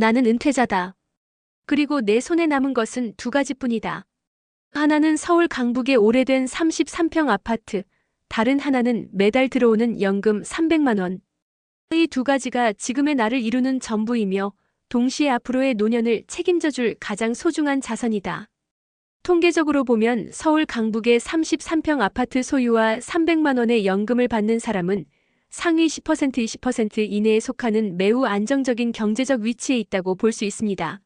나는 은퇴자다. 그리고 내 손에 남은 것은 두 가지뿐이다. 하나는 서울 강북의 오래된 33평 아파트, 다른 하나는 매달 들어오는 연금 300만 원. 이 두 가지가 지금의 나를 이루는 전부이며 동시에 앞으로의 노년을 책임져줄 가장 소중한 자산이다. 통계적으로 보면 서울 강북의 33평 아파트 소유와 300만 원의 연금을 받는 사람은 상위 10% 20% 이내에 속하는 매우 안정적인 경제적 위치에 있다고 볼 수 있습니다.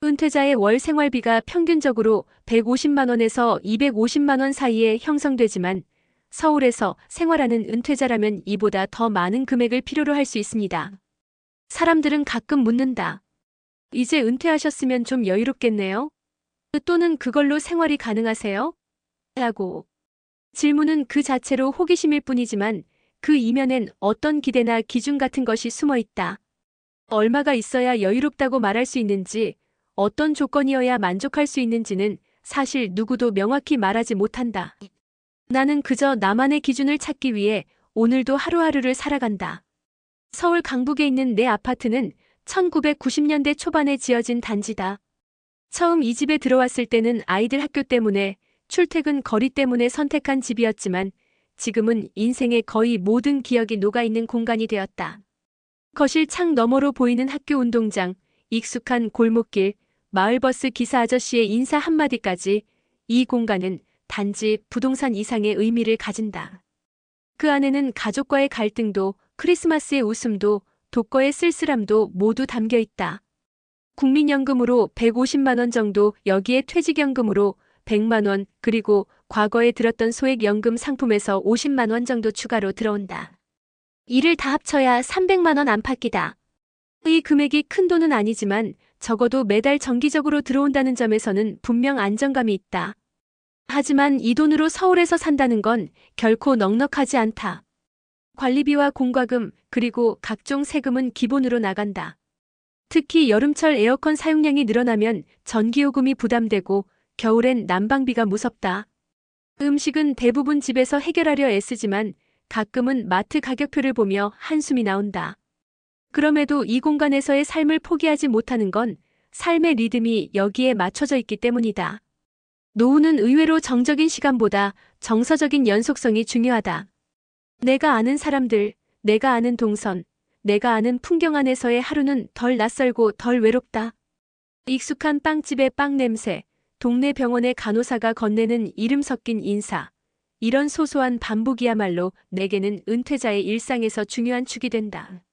은퇴자의 월 생활비가 평균적으로 150만 원에서 250만 원 사이에 형성되지만 서울에서 생활하는 은퇴자라면 이보다 더 많은 금액을 필요로 할 수 있습니다. 사람들은 가끔 묻는다. 이제 은퇴하셨으면 좀 여유롭겠네요? 또는 그걸로 생활이 가능하세요? 라고. 질문은 그 자체로 호기심일 뿐이지만 그 이면엔 어떤 기대나 기준 같은 것이 숨어 있다. 얼마가 있어야 여유롭다고 말할 수 있는지, 어떤 조건이어야 만족할 수 있는지는 사실 누구도 명확히 말하지 못한다. 나는 그저 나만의 기준을 찾기 위해 오늘도 하루하루를 살아간다. 서울 강북에 있는 내 아파트는 1990년대 초반에 지어진 단지다. 처음 이 집에 들어왔을 때는 아이들 학교 때문에, 출퇴근 거리 때문에 선택한 집이었지만 지금은 인생의 거의 모든 기억이 녹아있는 공간이 되었다. 거실 창 너머로 보이는 학교 운동장, 익숙한 골목길, 마을버스 기사 아저씨의 인사 한마디까지 이 공간은 단지 부동산 이상의 의미를 가진다. 그 안에는 가족과의 갈등도, 크리스마스의 웃음도, 독거의 쓸쓸함도 모두 담겨 있다. 국민연금으로 150만 원 정도, 여기에 퇴직연금으로 100만 원, 그리고 과거에 들었던 소액연금 상품에서 50만 원 정도 추가로 들어온다. 이를 다 합쳐야 300만 원 안팎이다. 이 금액이 큰 돈은 아니지만 적어도 매달 정기적으로 들어온다는 점에서는 분명 안정감이 있다. 하지만 이 돈으로 서울에서 산다는 건 결코 넉넉하지 않다. 관리비와 공과금, 그리고 각종 세금은 기본으로 나간다. 특히 여름철 에어컨 사용량이 늘어나면 전기요금이 부담되고 겨울엔 난방비가 무섭다. 음식은 대부분 집에서 해결하려 애쓰지만 가끔은 마트 가격표를 보며 한숨이 나온다. 그럼에도 이 공간에서의 삶을 포기하지 못하는 건 삶의 리듬이 여기에 맞춰져 있기 때문이다. 노후는 의외로 정적인 시간보다 정서적인 연속성이 중요하다. 내가 아는 사람들, 내가 아는 동선, 내가 아는 풍경 안에서의 하루는 덜 낯설고 덜 외롭다. 익숙한 빵집의 빵 냄새, 동네 병원의 간호사가 건네는 이름 섞인 인사. 이런 소소한 반복이야말로 내게는 은퇴자의 일상에서 중요한 축이 된다.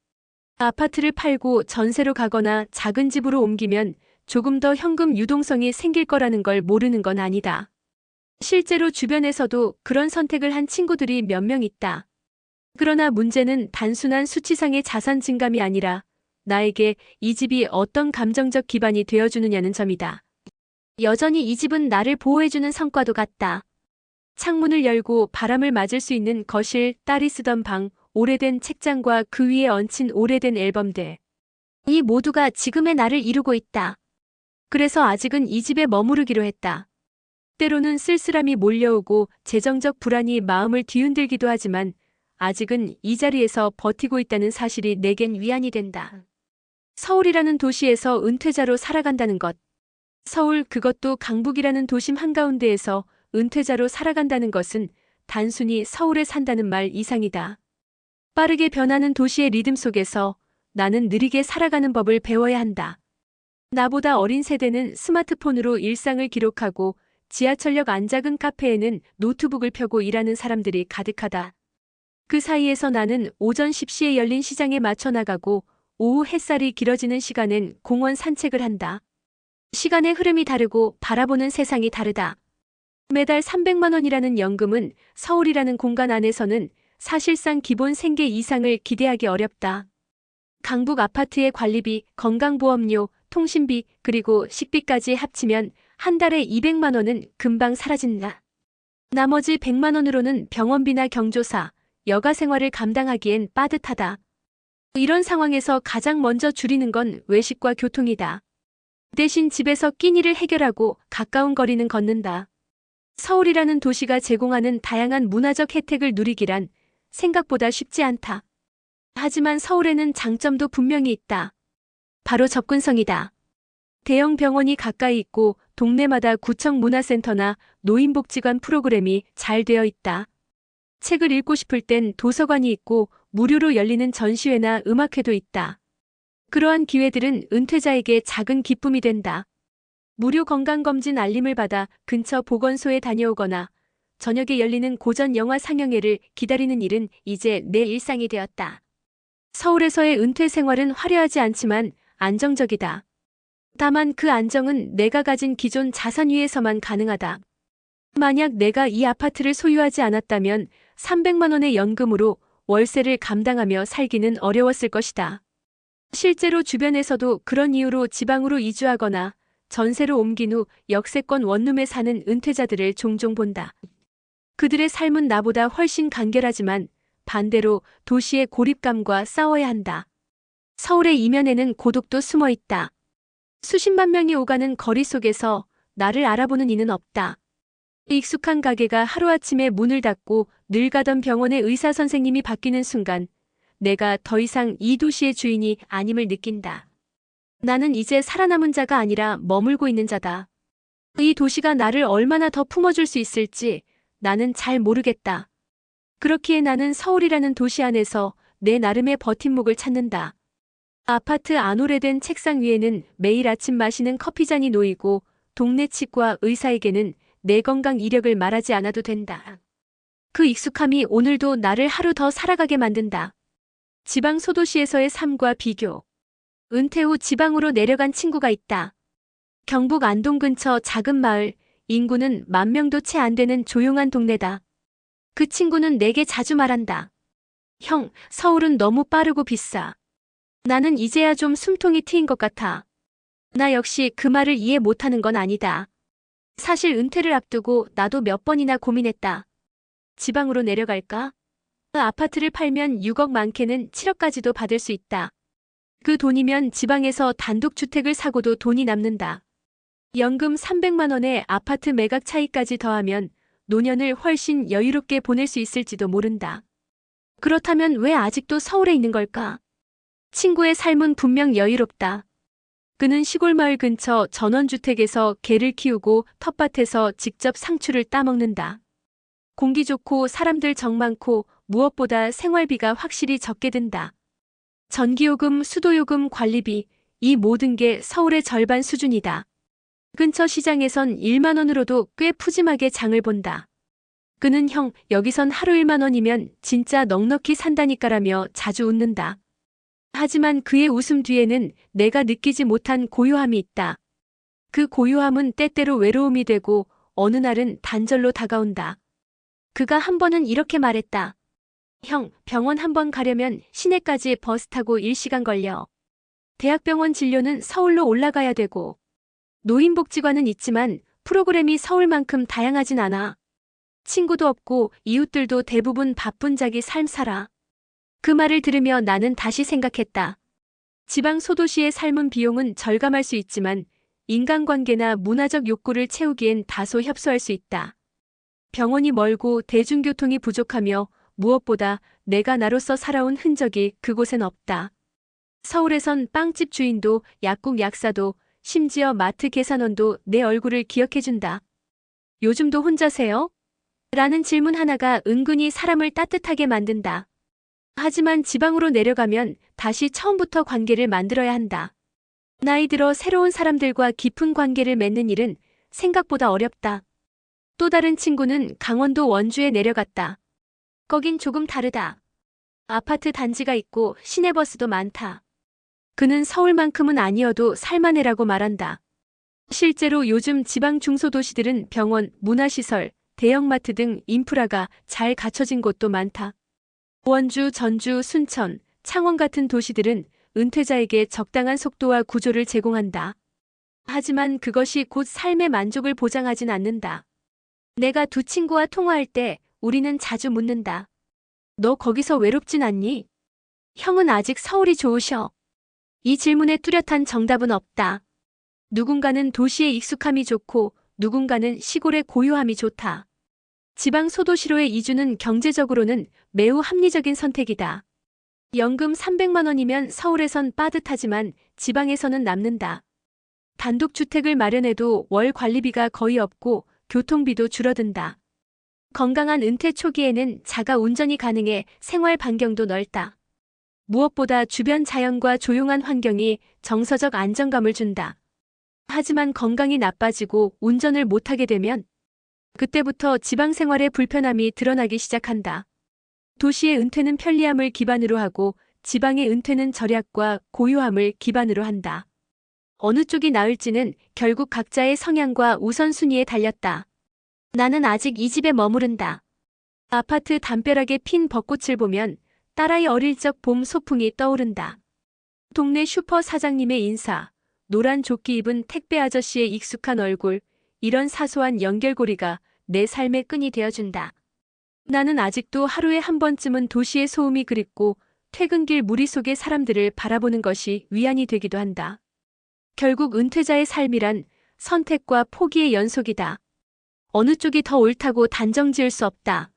아파트를 팔고 전세로 가거나 작은 집으로 옮기면 조금 더 현금 유동성이 생길 거라는 걸 모르는 건 아니다. 실제로 주변에서도 그런 선택을 한 친구들이 몇 명 있다. 그러나 문제는 단순한 수치상의 자산 증감이 아니라 나에게 이 집이 어떤 감정적 기반이 되어주느냐는 점이다. 여전히 이 집은 나를 보호해주는 성과도 같다. 창문을 열고 바람을 맞을 수 있는 거실, 딸이 쓰던 방, 오래된 책장과 그 위에 얹힌 오래된 앨범들. 이 모두가 지금의 나를 이루고 있다. 그래서 아직은 이 집에 머무르기로 했다. 때로는 쓸쓸함이 몰려오고 재정적 불안이 마음을 뒤흔들기도 하지만 아직은 이 자리에서 버티고 있다는 사실이 내겐 위안이 된다. 서울이라는 도시에서 은퇴자로 살아간다는 것. 서울, 그것도 강북이라는 도심 한가운데에서 은퇴자로 살아간다는 것은 단순히 서울에 산다는 말 이상이다. 빠르게 변하는 도시의 리듬 속에서 나는 느리게 살아가는 법을 배워야 한다. 나보다 어린 세대는 스마트폰으로 일상을 기록하고 지하철역 안작은 카페에는 노트북을 펴고 일하는 사람들이 가득하다. 그 사이에서 나는 오전 10시에 열린 시장에 맞춰 나가고 오후 햇살이 길어지는 시간엔 공원 산책을 한다. 시간의 흐름이 다르고 바라보는 세상이 다르다. 매달 300만 원이라는 연금은 서울이라는 공간 안에서는 사실상 기본 생계 이상을 기대하기 어렵다. 강북 아파트의 관리비, 건강보험료, 통신비, 그리고 식비까지 합치면 한 달에 200만 원은 금방 사라진다. 나머지 100만 원으로는 병원비나 경조사, 여가 생활을 감당하기엔 빠듯하다. 이런 상황에서 가장 먼저 줄이는 건 외식과 교통이다. 대신 집에서 끼니를 해결하고 가까운 거리는 걷는다. 서울이라는 도시가 제공하는 다양한 문화적 혜택을 누리기란 생각보다 쉽지 않다. 하지만 서울에는 장점도 분명히 있다. 바로 접근성이다. 대형 병원이 가까이 있고 동네마다 구청 문화센터나 노인복지관 프로그램이 잘 되어 있다. 책을 읽고 싶을 땐 도서관이 있고 무료로 열리는 전시회나 음악회도 있다. 그러한 기회들은 은퇴자에게 작은 기쁨이 된다. 무료 건강검진 알림을 받아 근처 보건소에 다녀오거나 저녁에 열리는 고전 영화 상영회를 기다리는 일은 이제 내 일상이 되었다. 서울에서의 은퇴 생활은 화려하지 않지만 안정적이다. 다만 그 안정은 내가 가진 기존 자산 위에서만 가능하다. 만약 내가 이 아파트를 소유하지 않았다면 300만 원의 연금으로 월세를 감당하며 살기는 어려웠을 것이다. 실제로 주변에서도 그런 이유로 지방으로 이주하거나 전세로 옮긴 후 역세권 원룸에 사는 은퇴자들을 종종 본다. 그들의 삶은 나보다 훨씬 간결하지만 반대로 도시의 고립감과 싸워야 한다. 서울의 이면에는 고독도 숨어 있다. 수십만 명이 오가는 거리 속에서 나를 알아보는 이는 없다. 익숙한 가게가 하루아침에 문을 닫고 늘 가던 병원의 의사 선생님이 바뀌는 순간 내가 더 이상 이 도시의 주인이 아님을 느낀다. 나는 이제 살아남은 자가 아니라 머물고 있는 자다. 이 도시가 나를 얼마나 더 품어줄 수 있을지 나는 잘 모르겠다. 그렇기에 나는 서울이라는 도시 안에서 내 나름의 버팀목을 찾는다. 아파트 안 오래된 책상 위에는 매일 아침 마시는 커피잔이 놓이고 동네 치과 의사에게는 내 건강 이력을 말하지 않아도 된다. 그 익숙함이 오늘도 나를 하루 더 살아가게 만든다. 지방 소도시에서의 삶과 비교. 은퇴 후 지방으로 내려간 친구가 있다. 경북 안동 근처 작은 마을, 인구는 10,000명도 채 안 되는 조용한 동네다. 그 친구는 내게 자주 말한다. 형, 서울은 너무 빠르고 비싸. 나는 이제야 좀 숨통이 트인 것 같아. 나 역시 그 말을 이해 못하는 건 아니다. 사실 은퇴를 앞두고 나도 몇 번이나 고민했다. 지방으로 내려갈까? 아파트를 팔면 6억 많게는 7억까지도 받을 수 있다. 그 돈이면 지방에서 단독주택을 사고도 돈이 남는다. 연금 300만 원에 아파트 매각 차익까지 더하면 노년을 훨씬 여유롭게 보낼 수 있을지도 모른다. 그렇다면 왜 아직도 서울에 있는 걸까? 친구의 삶은 분명 여유롭다. 그는 시골 마을 근처 전원주택에서 개를 키우고 텃밭에서 직접 상추를 따먹는다. 공기 좋고 사람들 정 많고 무엇보다 생활비가 확실히 적게 든다. 전기요금, 수도요금, 관리비, 이 모든 게 서울의 절반 수준이다. 근처 시장에선 1만 원으로도 꽤 푸짐하게 장을 본다. 그는 형, 여기선 하루 1만 원이면 진짜 넉넉히 산다니까라며 자주 웃는다. 하지만 그의 웃음 뒤에는 내가 느끼지 못한 고요함이 있다. 그 고요함은 때때로 외로움이 되고 어느 날은 단절로 다가온다. 그가 한 번은 이렇게 말했다. 형, 병원 한 번 가려면 시내까지 버스 타고 1시간 걸려. 대학병원 진료는 서울로 올라가야 되고. 노인복지관은 있지만 프로그램이 서울만큼 다양하진 않아. 친구도 없고 이웃들도 대부분 바쁜 자기 삶 살아. 그 말을 들으며 나는 다시 생각했다. 지방 소도시의 삶은 비용은 절감할 수 있지만 인간관계나 문화적 욕구를 채우기엔 다소 협소할 수 있다. 병원이 멀고 대중교통이 부족하며 무엇보다 내가 나로서 살아온 흔적이 그곳엔 없다. 서울에선 빵집 주인도 약국 약사도 심지어 마트 계산원도 내 얼굴을 기억해준다. 요즘도 혼자세요? 라는 질문 하나가 은근히 사람을 따뜻하게 만든다. 하지만 지방으로 내려가면 다시 처음부터 관계를 만들어야 한다. 나이 들어 새로운 사람들과 깊은 관계를 맺는 일은 생각보다 어렵다. 또 다른 친구는 강원도 원주에 내려갔다. 거긴 조금 다르다. 아파트 단지가 있고 시내버스도 많다. 그는 서울만큼은 아니어도 살만해라고 말한다. 실제로 요즘 지방 중소도시들은 병원, 문화시설, 대형마트 등 인프라가 잘 갖춰진 곳도 많다. 원주, 전주, 순천, 창원 같은 도시들은 은퇴자에게 적당한 속도와 구조를 제공한다. 하지만 그것이 곧 삶의 만족을 보장하진 않는다. 내가 두 친구와 통화할 때 우리는 자주 묻는다. 너 거기서 외롭진 않니? 형은 아직 서울이 좋으셔. 이 질문에 뚜렷한 정답은 없다. 누군가는 도시의 익숙함이 좋고 누군가는 시골의 고요함이 좋다. 지방 소도시로의 이주는 경제적으로는 매우 합리적인 선택이다. 연금 300만 원이면 서울에선 빠듯하지만 지방에서는 남는다. 단독주택을 마련해도 월 관리비가 거의 없고 교통비도 줄어든다. 건강한 은퇴 초기에는 자가 운전이 가능해 생활 반경도 넓다. 무엇보다 주변 자연과 조용한 환경이 정서적 안정감을 준다. 하지만 건강이 나빠지고 운전을 못하게 되면 그때부터 지방 생활의 불편함이 드러나기 시작한다. 도시의 은퇴는 편리함을 기반으로 하고 지방의 은퇴는 절약과 고요함을 기반으로 한다. 어느 쪽이 나을지는 결국 각자의 성향과 우선순위에 달렸다. 나는 아직 이 집에 머무른다. 아파트 담벼락에 핀 벚꽃을 보면 딸아이 어릴 적 봄 소풍이 떠오른다. 동네 슈퍼 사장님의 인사, 노란 조끼 입은 택배 아저씨의 익숙한 얼굴, 이런 사소한 연결고리가 내 삶의 끈이 되어준다. 나는 아직도 하루에 한 번쯤은 도시의 소음이 그립고 퇴근길 무리 속의 사람들을 바라보는 것이 위안이 되기도 한다. 결국 은퇴자의 삶이란 선택과 포기의 연속이다. 어느 쪽이 더 옳다고 단정 지을 수 없다.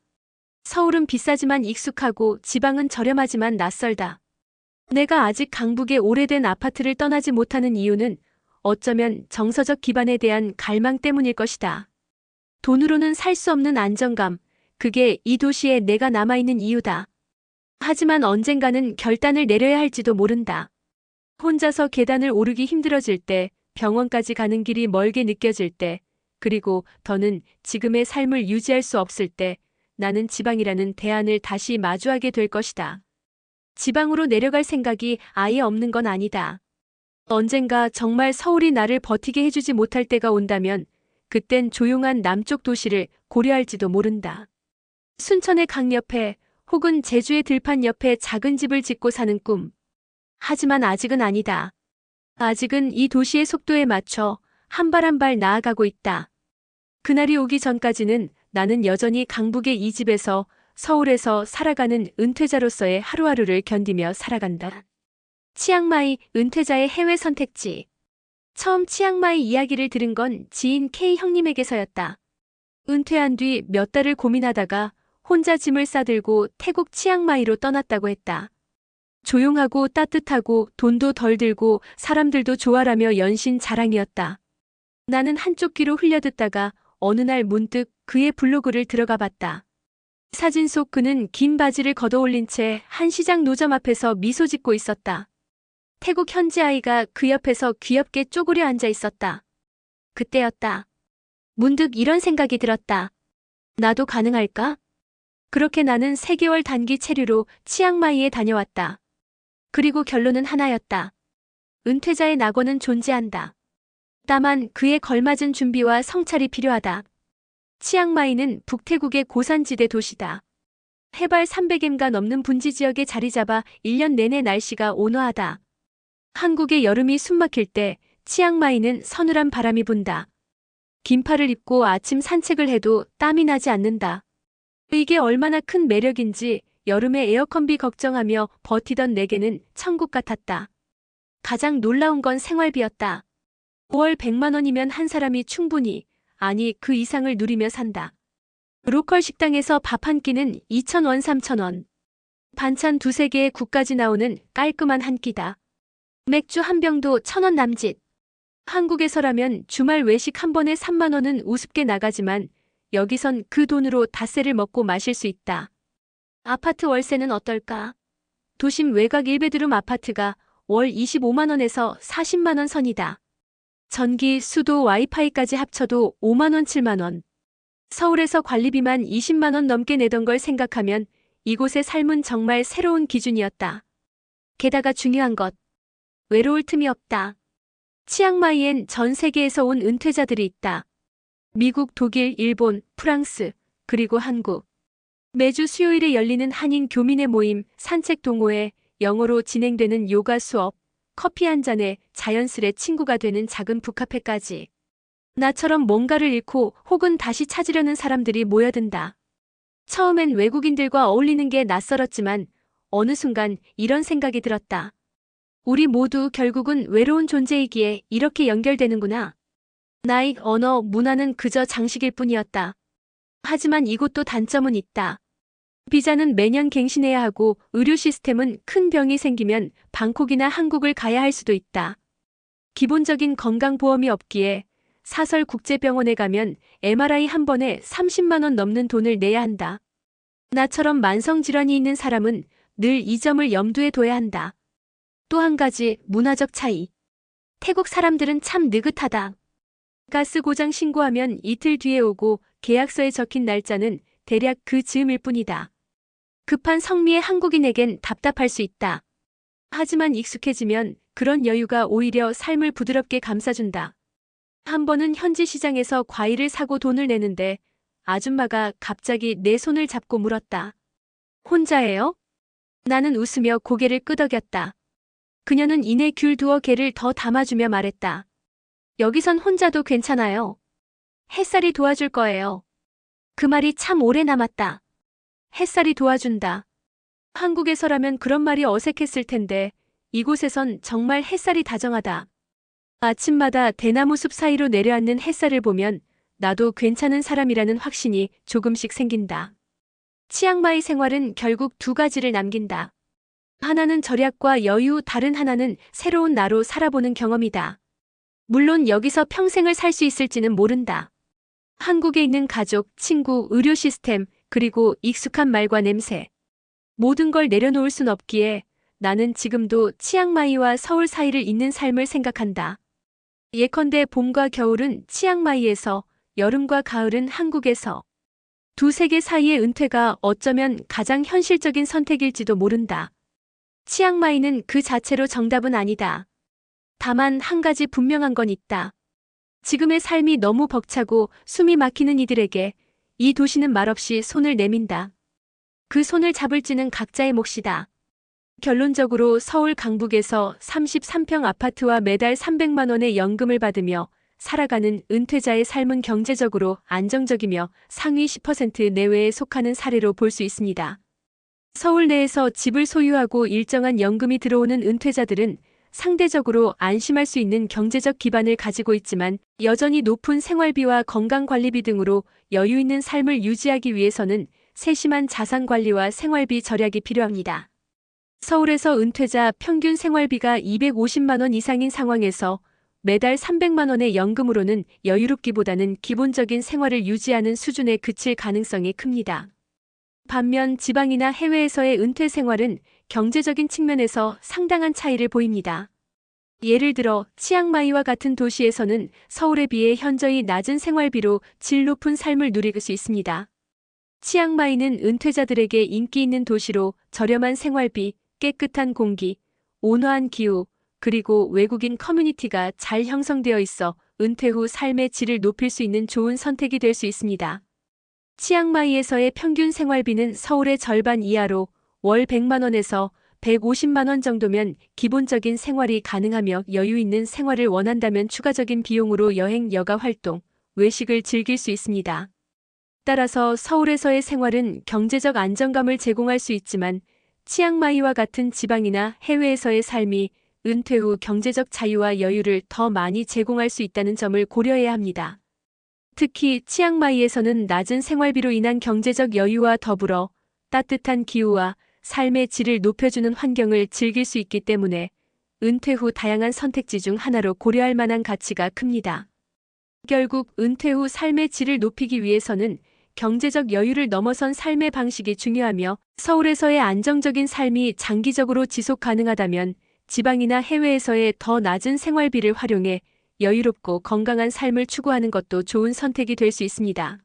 서울은 비싸지만 익숙하고 지방은 저렴하지만 낯설다. 내가 아직 강북의 오래된 아파트를 떠나지 못하는 이유는 어쩌면 정서적 기반에 대한 갈망 때문일 것이다. 돈으로는 살 수 없는 안정감, 그게 이 도시에 내가 남아있는 이유다. 하지만 언젠가는 결단을 내려야 할지도 모른다. 혼자서 계단을 오르기 힘들어질 때, 병원까지 가는 길이 멀게 느껴질 때, 그리고 더는 지금의 삶을 유지할 수 없을 때, 나는 지방이라는 대안을 다시 마주하게 될 것이다. 지방으로 내려갈 생각이 아예 없는 건 아니다. 언젠가 정말 서울이 나를 버티게 해주지 못할 때가 온다면, 그땐 조용한 남쪽 도시를 고려할지도 모른다. 순천의 강 옆에 혹은 제주의 들판 옆에 작은 집을 짓고 사는 꿈. 하지만 아직은 아니다. 아직은 이 도시의 속도에 맞춰 한 발 한 발 나아가고 있다. 그날이 오기 전까지는 나는 여전히 강북의 이 집에서 서울에서 살아가는 은퇴자로서의 하루하루를 견디며 살아간다. 치앙마이 은퇴자의 해외 선택지. 처음 치앙마이 이야기를 들은 건 지인 K 형님에게서였다. 은퇴한 뒤 몇 달을 고민하다가 혼자 짐을 싸들고 태국 치앙마이로 떠났다고 했다. 조용하고 따뜻하고 돈도 덜 들고 사람들도 좋아라며 연신 자랑이었다. 나는 한쪽 귀로 흘려듣다가 어느 날 문득 그의 블로그를 들어가 봤다. 사진 속 그는 긴 바지를 걷어올린 채 한 시장 노점 앞에서 미소 짓고 있었다. 태국 현지 아이가 그 옆에서 귀엽게 쪼그려 앉아 있었다. 그때였다. 문득 이런 생각이 들었다. 나도 가능할까? 그렇게 나는 3개월 단기 체류로 치앙마이에 다녀왔다. 그리고 결론은 하나였다. 은퇴자의 낙원은 존재한다. 다만 그에 걸맞은 준비와 성찰이 필요하다. 치앙마이는 북태국의 고산지대 도시다. 해발 300m가 넘는 분지 지역에 자리 잡아 1년 내내 날씨가 온화하다. 한국의 여름이 숨막힐 때 치앙마이는 서늘한 바람이 분다. 긴팔을 입고 아침 산책을 해도 땀이 나지 않는다. 이게 얼마나 큰 매력인지 여름에 에어컨비 걱정하며 버티던 내게는 천국 같았다. 가장 놀라운 건 생활비였다. 5월 100만 원이면 한 사람이 충분히, 아니 그 이상을 누리며 산다. 로컬 식당에서 밥 한 끼는 2,000원 3,000원. 반찬 2~3개에 국까지 나오는 깔끔한 한 끼다. 맥주 한 병도 1,000원 남짓. 한국에서라면 주말 외식 한 번에 3만 원은 우습게 나가지만 여기선 그 돈으로 닷새를 먹고 마실 수 있다. 아파트 월세는 어떨까? 도심 외곽 1베드룸 아파트가 월 25만 원에서 40만 원 선이다. 전기, 수도, 와이파이까지 합쳐도 5만 원, 7만 원. 서울에서 관리비만 20만 원 넘게 내던 걸 생각하면 이곳의 삶은 정말 새로운 기준이었다. 게다가 중요한 것. 외로울 틈이 없다. 치앙마이엔 전 세계에서 온 은퇴자들이 있다. 미국, 독일, 일본, 프랑스, 그리고 한국. 매주 수요일에 열리는 한인 교민의 모임, 산책 동호회, 영어로 진행되는 요가 수업, 커피 한 잔에 자연스레 친구가 되는 작은 북카페까지. 나처럼 뭔가를 잃고 혹은 다시 찾으려는 사람들이 모여든다. 처음엔 외국인들과 어울리는 게 낯설었지만 어느 순간 이런 생각이 들었다. 우리 모두 결국은 외로운 존재이기에 이렇게 연결되는구나. 나이, 언어, 문화는 그저 장식일 뿐이었다. 하지만 이곳도 단점은 있다. 비자는 매년 갱신해야 하고 의료 시스템은 큰 병이 생기면 방콕이나 한국을 가야 할 수도 있다. 기본적인 건강보험이 없기에 사설 국제병원에 가면 MRI 한 번에 30만 원 넘는 돈을 내야 한다. 나처럼 만성질환이 있는 사람은 늘 이 점을 염두에 둬야 한다. 또 한 가지 문화적 차이. 태국 사람들은 참 느긋하다. 가스 고장 신고하면 이틀 뒤에 오고 계약서에 적힌 날짜는 대략 그 즈음일 뿐이다. 급한 성미의 한국인에겐 답답할 수 있다. 하지만 익숙해지면 그런 여유가 오히려 삶을 부드럽게 감싸준다. 한 번은 현지 시장에서 과일을 사고 돈을 내는데 아줌마가 갑자기 내 손을 잡고 물었다. 혼자예요? 나는 웃으며 고개를 끄덕였다. 그녀는 이내 귤 두어 개를 더 담아주며 말했다. 여기선 혼자도 괜찮아요. 햇살이 도와줄 거예요. 그 말이 참 오래 남았다. 햇살이 도와준다. 한국에서라면 그런 말이 어색했을 텐데 이곳에선 정말 햇살이 다정하다. 아침마다 대나무 숲 사이로 내려앉는 햇살을 보면 나도 괜찮은 사람이라는 확신이 조금씩 생긴다. 치앙마이 생활은 결국 두 가지를 남긴다. 하나는 절약과 여유, 다른 하나는 새로운 나로 살아보는 경험이다. 물론 여기서 평생을 살 수 있을지는 모른다. 한국에 있는 가족, 친구, 의료 시스템, 그리고 익숙한 말과 냄새. 모든 걸 내려놓을 순 없기에 나는 지금도 치앙마이와 서울 사이를 잇는 삶을 생각한다. 예컨대 봄과 겨울은 치앙마이에서, 여름과 가을은 한국에서. 두 세계 사이의 은퇴가 어쩌면 가장 현실적인 선택일지도 모른다. 치앙마이는 그 자체로 정답은 아니다. 다만 한 가지 분명한 건 있다. 지금의 삶이 너무 벅차고 숨이 막히는 이들에게 이 도시는 말없이 손을 내민다. 그 손을 잡을지는 각자의 몫이다. 결론적으로 서울 강북에서 33평 아파트와 매달 300만 원의 연금을 받으며 살아가는 은퇴자의 삶은 경제적으로 안정적이며 상위 10% 내외에 속하는 사례로 볼 수 있습니다. 서울 내에서 집을 소유하고 일정한 연금이 들어오는 은퇴자들은 상대적으로 안심할 수 있는 경제적 기반을 가지고 있지만 여전히 높은 생활비와 건강관리비 등으로 여유 있는 삶을 유지하기 위해서는 세심한 자산관리와 생활비 절약이 필요합니다. 서울에서 은퇴자 평균 생활비가 250만 원 이상인 상황에서 매달 300만 원의 연금으로는 여유롭기보다는 기본적인 생활을 유지하는 수준에 그칠 가능성이 큽니다. 반면 지방이나 해외에서의 은퇴 생활은 경제적인 측면에서 상당한 차이를 보입니다. 예를 들어 치앙마이와 같은 도시에서는 서울에 비해 현저히 낮은 생활비로 질 높은 삶을 누릴 수 있습니다. 치앙마이는 은퇴자들에게 인기 있는 도시로 저렴한 생활비, 깨끗한 공기, 온화한 기후, 그리고 외국인 커뮤니티가 잘 형성되어 있어 은퇴 후 삶의 질을 높일 수 있는 좋은 선택이 될 수 있습니다. 치앙마이에서의 평균 생활비는 서울의 절반 이하로 월 100만 원에서 150만 원 정도면 기본적인 생활이 가능하며 여유 있는 생활을 원한다면 추가적인 비용으로 여행, 여가 활동, 외식을 즐길 수 있습니다. 따라서 서울에서의 생활은 경제적 안정감을 제공할 수 있지만 치앙마이와 같은 지방이나 해외에서의 삶이 은퇴 후 경제적 자유와 여유를 더 많이 제공할 수 있다는 점을 고려해야 합니다. 특히 치앙마이에서는 낮은 생활비로 인한 경제적 여유와 더불어 따뜻한 기후와 삶의 질을 높여주는 환경을 즐길 수 있기 때문에 은퇴 후 다양한 선택지 중 하나로 고려할 만한 가치가 큽니다. 결국 은퇴 후 삶의 질을 높이기 위해서는 경제적 여유를 넘어선 삶의 방식이 중요하며 서울에서의 안정적인 삶이 장기적으로 지속 가능하다면 지방이나 해외에서의 더 낮은 생활비를 활용해 여유롭고 건강한 삶을 추구하는 것도 좋은 선택이 될 수 있습니다.